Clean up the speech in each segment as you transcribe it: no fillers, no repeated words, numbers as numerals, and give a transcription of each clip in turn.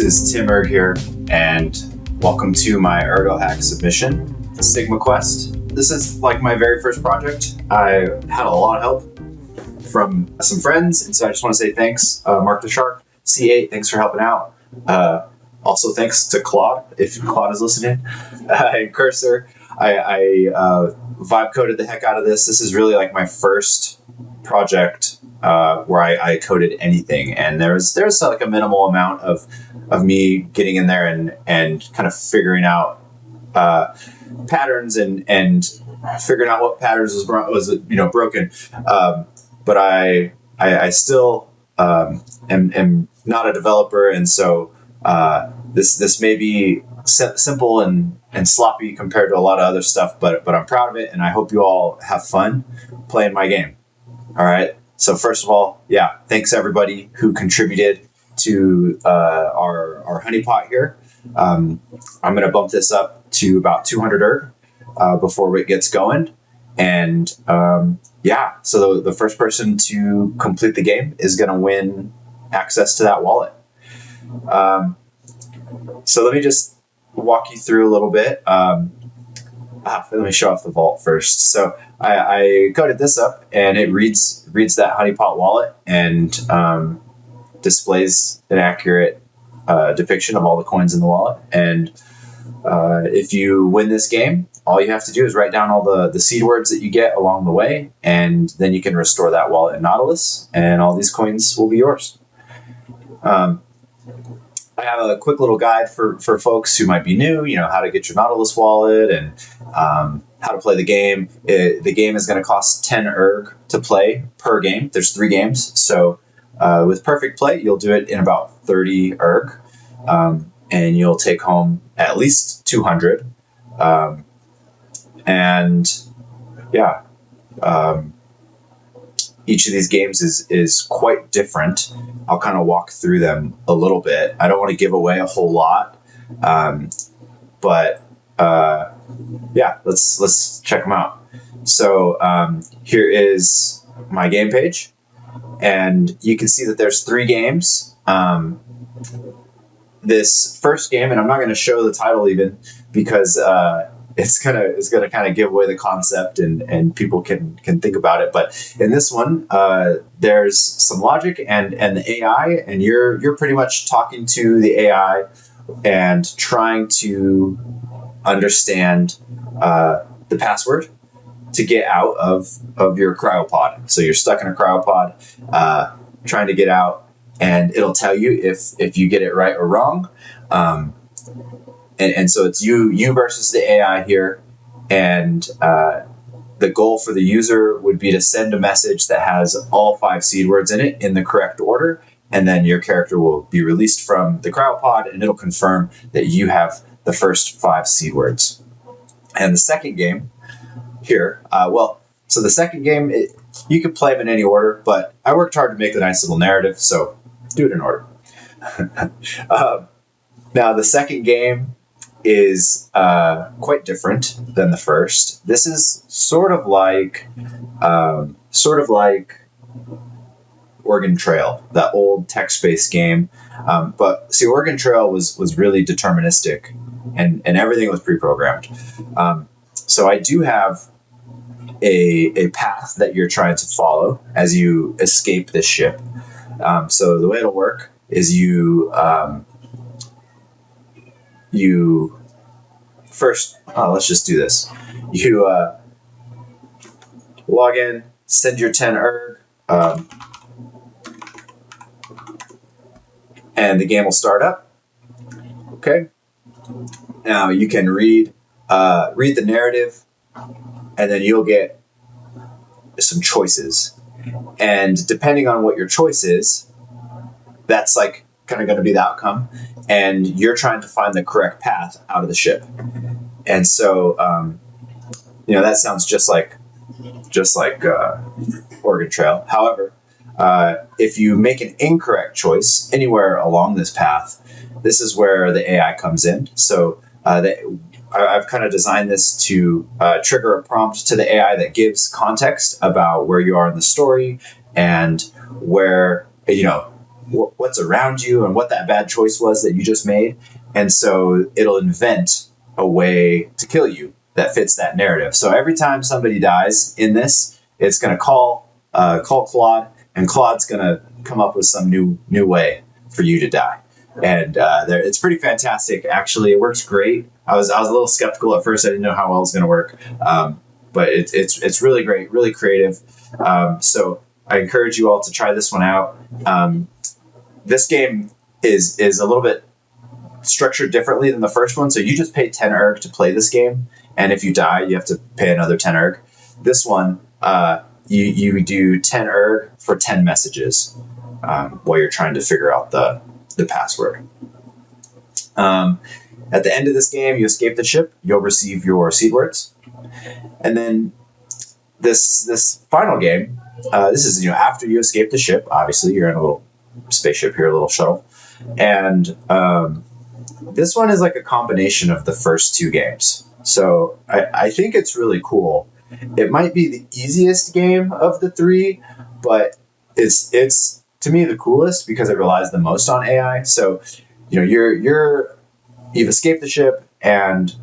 is TMR here, and welcome to my ErgoHack submission, SigmaQuest. This is like my very first project. I had a lot of help from some friends, and so I just want to say thanks. Mark the Shark, C8, thanks for helping out. Also, thanks to Claude, if Claude is listening, and Cursor. I vibe coded the heck out of this. This is really like my first project where I coded anything, and there's like a minimal amount of me getting in there and kind of figuring out patterns and figuring out what patterns was broken. But I still am not a developer, and so this may be simple and sloppy compared to a lot of other stuff, but I'm proud of it, and I hope you all have fun playing my game. All right. So first of all, thanks everybody who contributed to our honeypot here. I'm going to bump this up to about 200 ERG before it gets going. And so the first person to complete the game is going to win access to that wallet. So let me just walk you through a little bit. Let me show off the vault first. So I coded this up, and it reads that honeypot wallet and displays an accurate depiction of all the coins in the wallet. And if you win this game, all you have to do is write down all the seed words that you get along the way, and then you can restore that wallet in Nautilus, and all these coins will be yours. I have a quick little guide for folks who might be new, how to get your Nautilus wallet and how to play the game. The game is going to cost 10 ERG to play per game. There's 3 games. So with perfect play, you'll do it in about 30 ERG, and you'll take home at least 200. Each of these games is quite different. I'll kind of walk through them a little bit. I don't want to give away a whole lot, but let's check them out. So here is my game page, and you can see that there's 3 games. This first game, and I'm not going to show the title even because it's gonna kind of give away the concept, and people can think about it. But in this one, there's some logic and the AI, and you're pretty much talking to the AI and trying to understand the password to get out of your cryopod. So you're stuck in a cryopod, trying to get out, and it'll tell you if you get it right or wrong. And so it's you versus the AI here, and the goal for the user would be to send a message that has all 5 seed words in it in the correct order, and then your character will be released from the cryopod, and it'll confirm that you have the first 5 seed words. And the second game here, so the second game, you can play them in any order, but I worked hard to make a nice little narrative, so do it in order. Now, the second game is quite different than the first. This is sort of like Oregon Trail, that old text-based game. But see, Oregon Trail was really deterministic, and everything was pre-programmed. So I do have a path that you're trying to follow as you escape this ship. So the way it'll work is you first, let's just do this. You log in, send your 10 ERG, and the game will start up. Okay. Now you can read the narrative, and then you'll get some choices. And depending on what your choice is, that's like kind of going to be the outcome, and you're trying to find the correct path out of the ship. And so that sounds just like Oregon Trail. However, if you make an incorrect choice anywhere along this path, this is where the AI comes in. So I've kind of designed this to trigger a prompt to the AI that gives context about where you are in the story and where what's around you and what that bad choice was that you just made. And so it'll invent a way to kill you that fits that narrative. So every time somebody dies in this, it's going to call Claude, and Claude's going to come up with some new way for you to die. And it's pretty fantastic. Actually, it works great. I was a little skeptical at first. I didn't know how well it was going to work, but it's really great, really creative. So I encourage you all to try this one out. This game is a little bit structured differently than the first one. So you just pay 10 ERG to play this game, and if you die, you have to pay another 10 ERG. This one, you do 10 ERG for 10 messages while you're trying to figure out the password. At the end of this game, you escape the ship. You'll receive your seed words, and then this final game. This is after you escape the ship. Obviously, you're in a little spaceship here, a little shuttle, and this one is like a combination of the first two games. So I think it's really cool. It might be the easiest game of the three, but it's to me the coolest because it relies the most on AI. So you've escaped the ship, and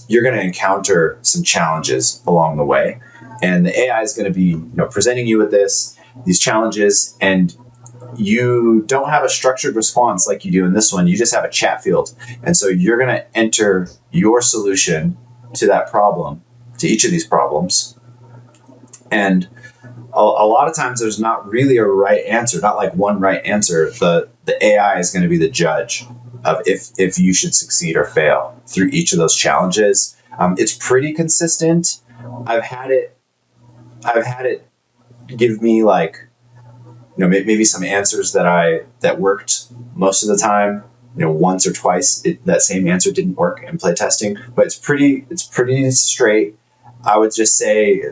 you're going to encounter some challenges along the way, and the AI is going to be presenting you with these challenges, and you don't have a structured response like you do in this one. You just have a chat field, and so you're going to enter your solution to that problem, to each of these problems, and a lot of times there's not really a right answer, not like one right answer. The AI is going to be the judge of if you should succeed or fail through each of those challenges. It's pretty consistent. I've had it give me maybe some answers that worked most of the time. Once or twice that same answer didn't work in playtesting, but it's pretty straight. I would just say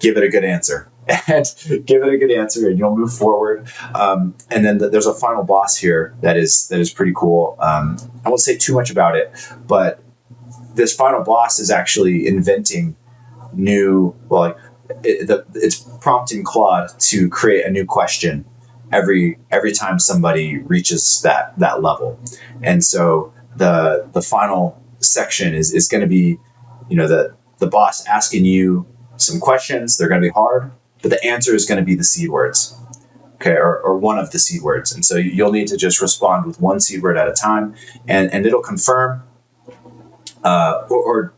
give it a good answer. And give it a good answer, and you'll move forward. And then there's a final boss here that is pretty cool. I won't say too much about it, but this final boss is actually inventing new. It's prompting Claude to create a new question every time somebody reaches that level, and so the final section is going to be, the boss asking you some questions. They're going to be hard, but the answer is going to be the seed words, okay, or one of the seed words. And so you'll need to just respond with one seed word at a time, and it'll confirm or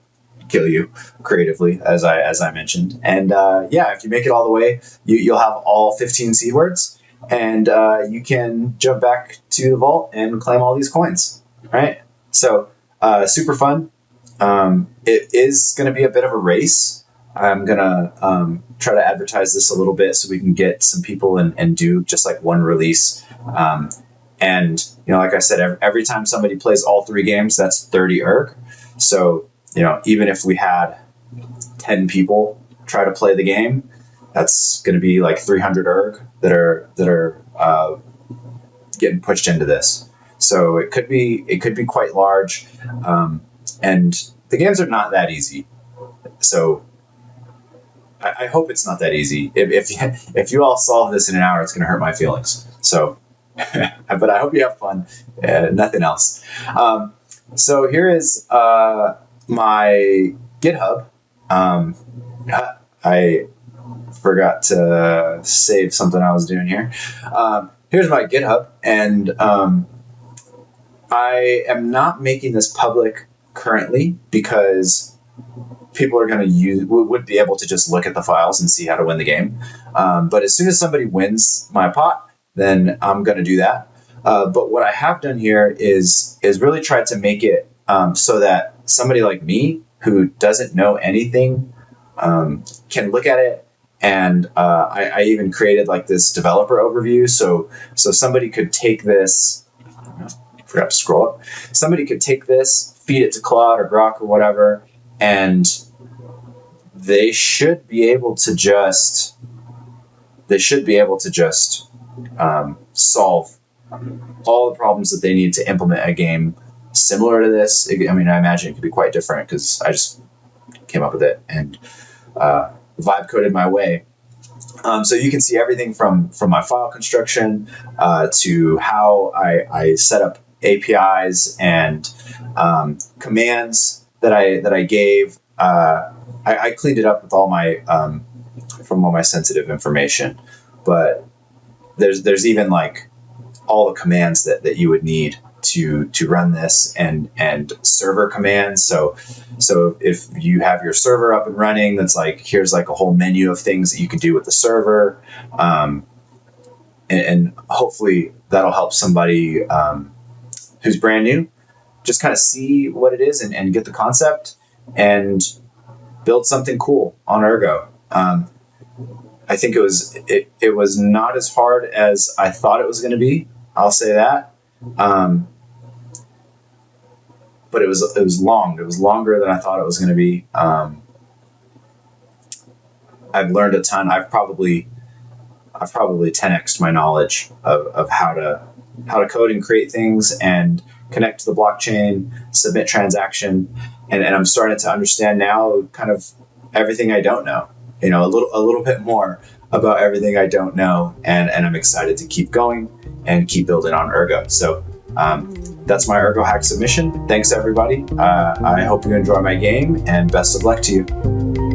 kill you creatively, as I mentioned. And if you make it all the way, you'll have all 15 seed words, and you can jump back to the vault and claim all these coins. Right? So super fun. It is going to be a bit of a race. I'm going to try to advertise this a little bit so we can get some people and do just like one release. And, like I said, every time somebody plays all three games, that's 30 ERG. So, even if we had 10 people try to play the game, that's going to be like 300 ERG that are getting pushed into this. So it could be quite large. And the games are not that easy. So I hope it's not that easy. If you all solve this in an hour, it's going to hurt my feelings. So, but I hope you have fun. Nothing else. So here is my GitHub. I forgot to save something I was doing here. Here's my GitHub, and I am not making this public currently because people are going to would be able to just look at the files and see how to win the game. But as soon as somebody wins my pot, then I'm going to do that. But what I have done here is really try to make it so that somebody like me who doesn't know anything can look at it. And I even created like this developer overview. So somebody could take this. I forgot to scroll up. Somebody could take this, feed it to Claude or Grok or whatever, and they should be able to just solve all the problems that they need to implement a game similar to this. I mean, I imagine it could be quite different because I just came up with it and vibe coded my way. So you can see everything from my file construction to how I set up APIs and commands that I gave. I cleaned it up with all my from all my sensitive information, but there's even like all the commands that you would need to run this and server commands. So if you have your server up and running, that's like, here's like a whole menu of things that you can do with the server. And hopefully that'll help somebody who's brand new just kind of see what it is and get the concept and build something cool on Ergo. I think it was not as hard as I thought it was going to be. I'll say that. But it was long. It was longer than I thought it was going to be. I've learned a ton. I've probably 10x'd my knowledge of how to code and create things and connect to the blockchain, submit transaction, and I'm starting to understand now kind of everything I don't know. A little bit more about everything I don't know, and I'm excited to keep going and keep building on Ergo. So that's my ErgoHack submission. Thanks everybody. I hope you enjoy my game, and best of luck to you.